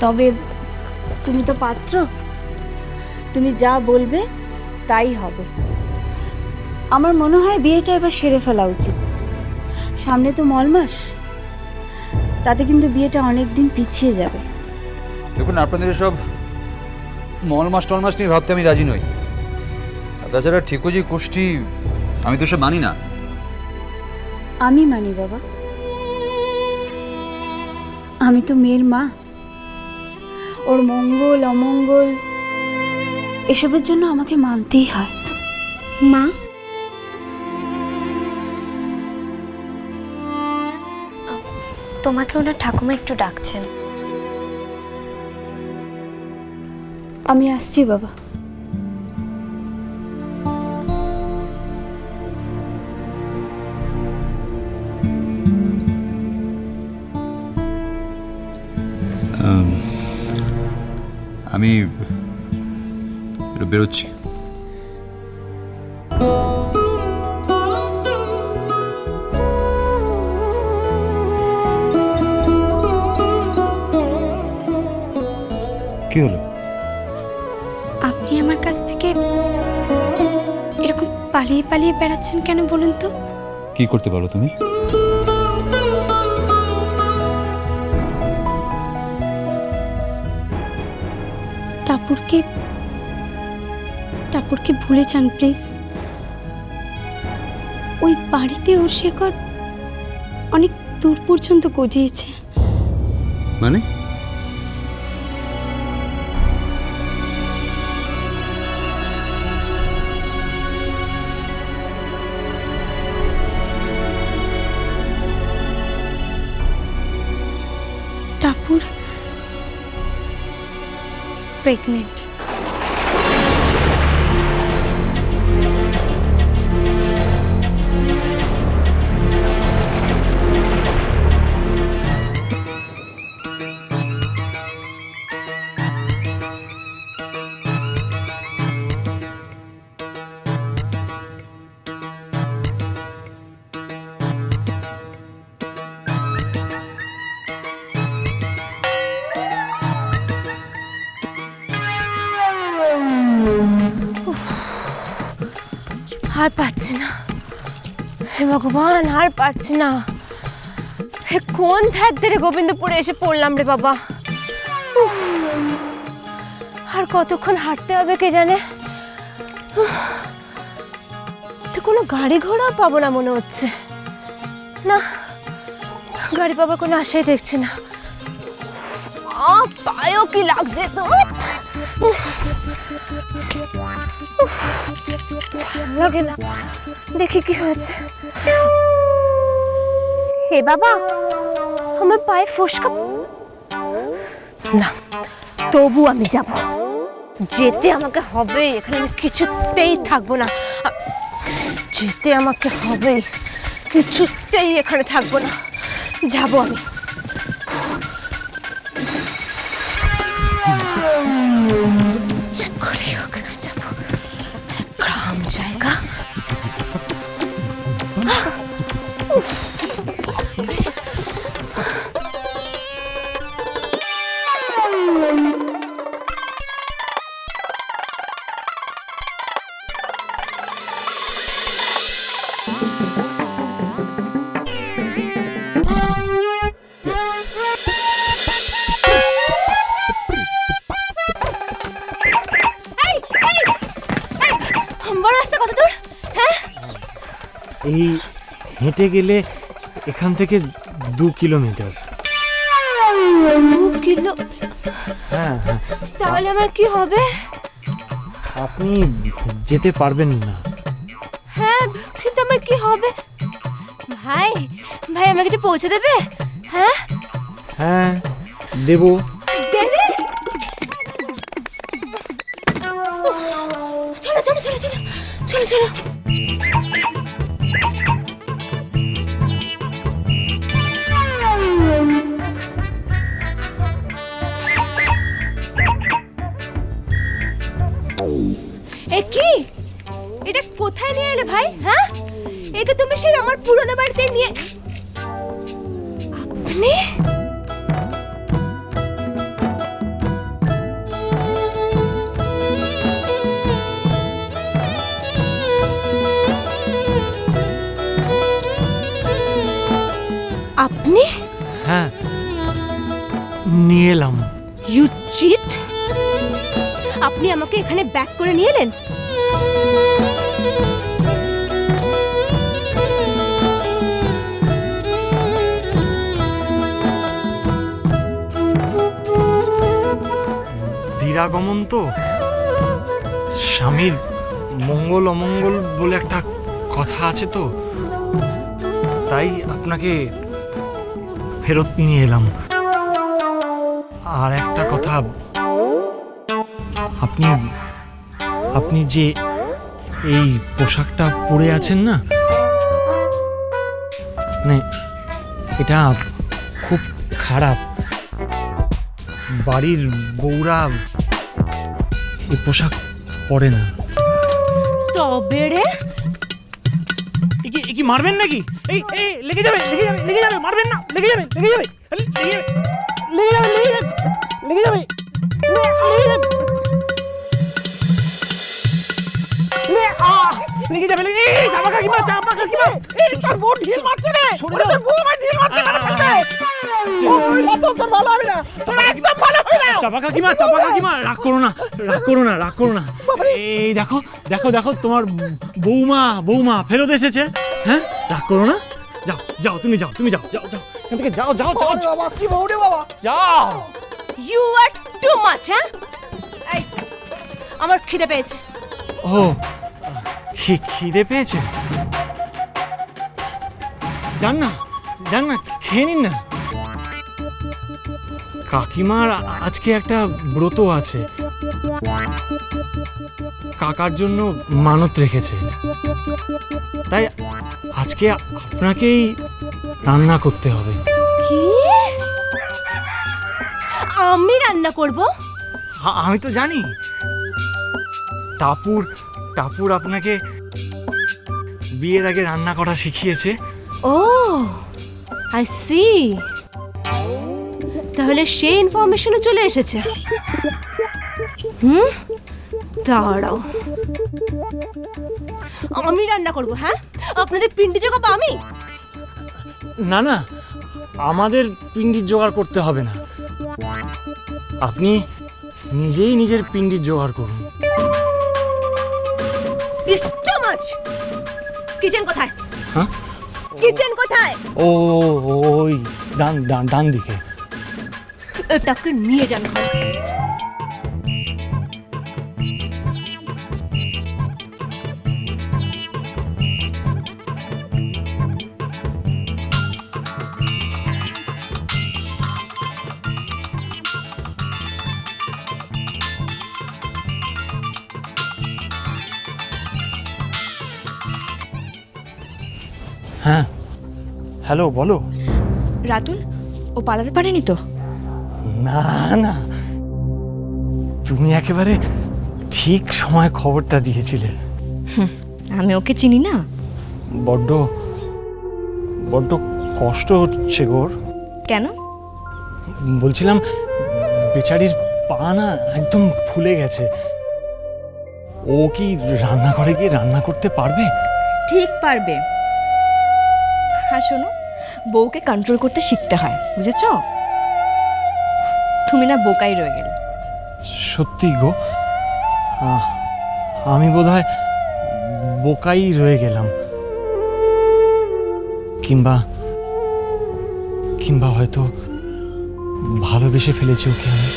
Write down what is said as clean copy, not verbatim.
তবে তুমি তো পাত্র, তুমি যা বলবে তাই হবে। আমার মনে হয় বিয়েটা এবার সেরে ফেলা উচিত। সামনে তো মল মাস, তাতে কিন্তু বিয়েটা অনেক দিন পিছিয়ে যাবে। দেখুন, আপনাদের সব মল মাস টল মাস নিয়ে ভাবতে আমি রাজি নই। আর তাছাড়া ঠিকুজি কুষ্টি আমি তো সব মানি না। আমি মানি বাবা, আমি তো মেয়ের মা। ওর মঙ্গল অমঙ্গল এসবের জন্য আমাকে মানতেই হয়। মা, তোমাকে ওনার ঠাকুমা একটু ডাকছেন। আমি আসছি বাবা। আমি একটু বেরোচ্ছি। কি হলো? আপনি আমার কাছ থেকে এরকম পালিয়ে পালিয়ে বেড়াচ্ছেন কেন বলুন তো? কি করতে পারো তুমি? টাপুরকে ভুলে যান প্লিজ। ওই বাড়িতে ওর শেকড় অনেক দূর পর্যন্ত গজিয়েছে। মানে? টাপুর প্রেগনেন্ট। আর পারছি না, হে ভগবান, আর পারছি না। হে কোন ধ্যাত ধরে গোবিন্দপুরে এসে পড়লাম রে বাবা। আর কতক্ষণ হাঁটতে হবে কে জানে। তো কোনো গাড়ি ঘোড়াও পাবো না মনে হচ্ছে। না, গাড়ি পাবার কোনো আশাই দেখছি না। পায়েও কি লাগছে তো। লাগে না, দেখি কি হয়েছে। হে বাবা, আমার পায়ে ফোসকা। না, তবু আমি যাব, যেতে আমাকে হবে। এখানে আমি কিছুতেই থাকবো না, যেতে আমাকে হবে, কিছুতেই এখানে থাকবো না, যাব আমি। করে ওখানে যাব, গ্রাম জায়গা। এই হেঁটে গেলে এখান থেকে 2 কিলোমিটার। 2 কিলো? হ্যাঁ হ্যাঁ। তাহলে আমার কি হবে? আপনি যেতে পারবেন না। হ্যাঁ, কিন্তু আমার কি হবে? ভাই ভাই আমাকে একটু পৌঁছে দেবে? হ্যাঁ হ্যাঁ দেবো। দেবে? চলো চলো চলো চলো চলো চলো। কি এটা কোথায় নিয়ে এলে ভাই? হ্যাঁ, এই তো তুমি সেই আমার পুরনো বাড়িতে নিয়ে। আপনি নিয়ে এলাম। You cheat! আপনি আমাকে এখানে ব্যাক করে নিয়ে এলেন? দিরাগমন তো, স্বামীর মঙ্গল অমঙ্গল বলে একটা কথা আছে তো, তাই আপনাকে ফেরত নিয়ে এলাম। আর একটা কথা, আপনি আপনি যে এই পোশাকটা পরে আছেন না, মানে এটা খুব খারাপ। বাড়ির বউরা এই পোশাক পরে না। তবে রে, কি মারবেন নাকি? এই এই লেগে যাবে, লেগে যাবে, লেগে যাবে, মারবেন না, লেগে যাবে, লেগে যাবে, লেগে যাবে, লেগে যাবে, লেগে যাবে, লেগে যাবে, লেগে যাবে, লেগে এই চাপা কাকিমা, চাপা কাকিমা, এই তোর বউ ঢিল মারছে রে, তোর বউ ভাই ঢিল মারছে কেন করছে? ওই না তো তোর ভালো হবে না, তোর একদম ভালো হবে না। চাপা কাকিমা, চাপা কাকিমা, রাগ করো না, রাগ করো না, রাগ করো না। এই দেখো, দেখো, দেখো, তোমার বৌমা ফেরত এসেছে। হ্যাঁ, রাগ করো না, যাও যাও, তুমি যাও, তুমি যাও, যাও যাও, এখান থেকে যাও, যাও, যাও। বাবা কি বউ রে বাবা, যাও। You are too much. হ্যাঁ, এই আমার খিদে পেয়েছে। ও, খিদে পেয়েছে? যান না, যান না, খেয়ে নিন না। কাকিমার আজকে একটা ব্রত আছে, কাকার জন্য মানত রেখেছে, তাই আজকে আপনাকেই রান্না করতে হবে। কি? আমি রান্না করব? আমি তো জানি, টাপুর আপনাকে বিয়ের আগে রান্না করা শিখিয়েছে। ও, আই সি। তাহলে সেই ইনফরমেশনও চলে এসেছে। দাঁড়াও, আমি রান্না করব। হ্যাঁ, আপনাদের পিন্ডি জোগাবো আমি? না না, আমাদের পিণ্ডির জোগাড় করতে হবে না, আপনি নিজেই নিজের পিণ্ডির জোগাড় করুন। It's too much. কিচেন কোথায়? হ্যাঁ, কিচেন কোথায়? ওই ডান দিকে। এটাকে নিয়ে যান। হ্যাঁ, হ্যালো, বলো। রাতুল, ও পালাতে পারেনি তো? না না, তুমি একেবারে ঠিক সময় খবরটা দিয়েছিলে। আমি ওকে চিনি না। বড্ড কষ্ট হচ্ছে গোর। কেন? বলছিলাম, বেচারির পা না একদম ফুলে গেছে, ও কি রান্নাঘরে গিয়ে রান্না করতে পারবে? ঠিক পারবে। আর শোনো, বউকে কন্ট্রোল করতে শিখতে হয়, বুঝেছ? তুমি না বোকাই রয়ে গেলে। সত্যি গো, আমি বোধহয় বোকাই রয়ে গেলাম, কিংবা হয়তো ভালোবেসে ফেলেছি ওকে আমি।